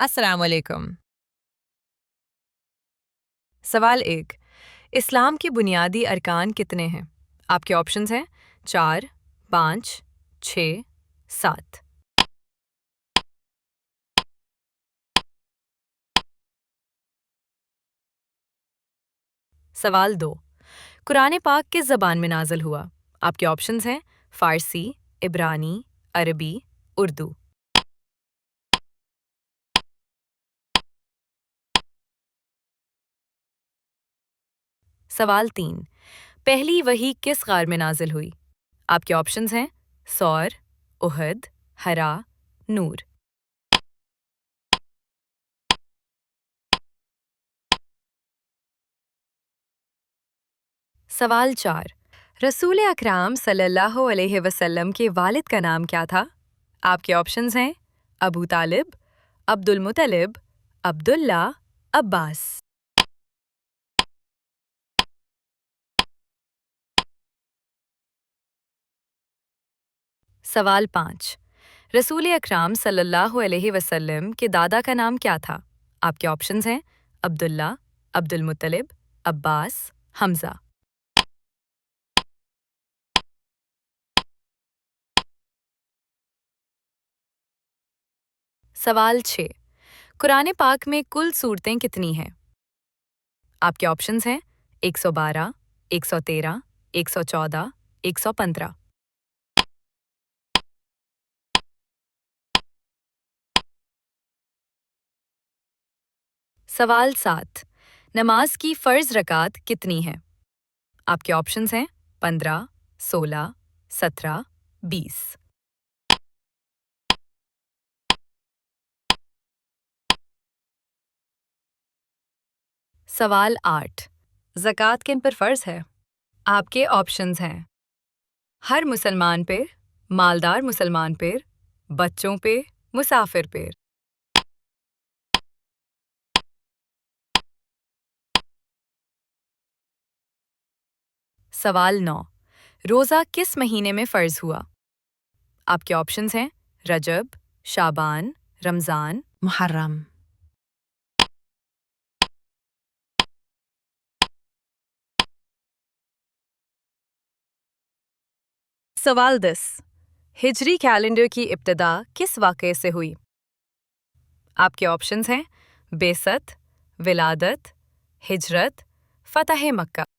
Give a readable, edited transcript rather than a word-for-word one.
السلام علیکم۔ سوال 1۔ اسلام کے بنیادی ارکان کتنے ہیں؟ آپ کے آپشنز ہیں 4، 5، 6، 7۔ سوال 2۔ قرآن پاک کس زبان میں نازل ہوا؟ آپ کے آپشنز ہیں فارسی، عبرانی، عربی، اردو۔ سوال 3۔ پہلی وحی کس غار میں نازل ہوئی؟ آپ کے آپشنز ہیں سور، احد، حرا، نور۔ سوال 4۔ رسول اکرم صلی اللہ علیہ وسلم کے والد کا نام کیا تھا؟ آپ کے آپشنز ہیں ابو طالب، عبد المطلب، عبداللہ، عباس۔ سوال 5۔ رسول اکرم صلی اللہ علیہ وسلم کے دادا کا نام کیا تھا؟ آپ کے آپشنز ہیں عبداللہ، عبد المطلب، عباس، حمزہ۔ سوال 6۔ قرآن پاک میں کل سورتیں کتنی ہیں؟ آپ کے آپشنز ہیں 112، 113، 114، 115۔ سوال 7۔ نماز کی فرض رکعت کتنی ہیں؟ آپ کے آپشنز ہیں 15، 16، 17، 20۔ سوال 8۔ زکوٰۃ کن پر فرض ہے؟ آپ کے آپشنز ہیں ہر مسلمان پہ، مالدار مسلمان پہ، بچوں پہ، مسافر پہ۔ سوال 9۔ روزہ کس مہینے میں فرض ہوا؟ آپ کے آپشنز ہیں رجب، شعبان، رمضان، محرم۔ سوال 10۔ ہجری کیلنڈر کی ابتدا کس واقعے سے ہوئی؟ آپ کے آپشنز ہیں بعثت، ولادت، ہجرت، فتح مکہ۔